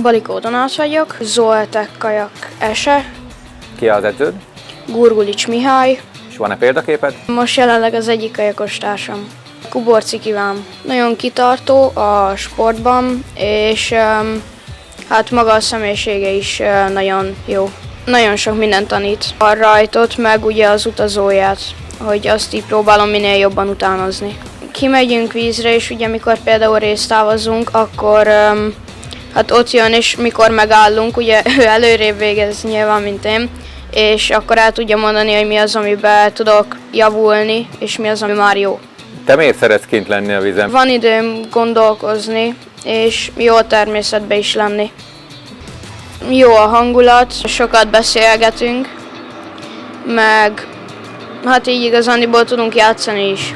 Balikó Donát vagyok, Zoltek Kajak Ese, Ki az edződ? Gurgulics Mihály, És van-e példaképed? most jelenleg az egyik kajakos társam. Kuborci Kíván. Nagyon kitartó a sportban, és hát maga a személyisége is nagyon jó. Nagyon sok mindent tanít. A rajtot, meg ugye az utazóját, hogy azt így próbálom minél jobban utánozni. Kimegyünk vízre, és ugye mikor például résztávozunk, akkor hát ott jön, és mikor megállunk, ugye ő előrébb végez nyilván, mint én, és akkor el tudja mondani, hogy mi az, amiben tudok javulni, és mi az, ami már jó. Te miért szeretsz kint lenni a vízen? Van időm gondolkozni, és jó a természetben is lenni. Jó a hangulat, sokat beszélgetünk, meg hát így igazániból tudunk játszani is.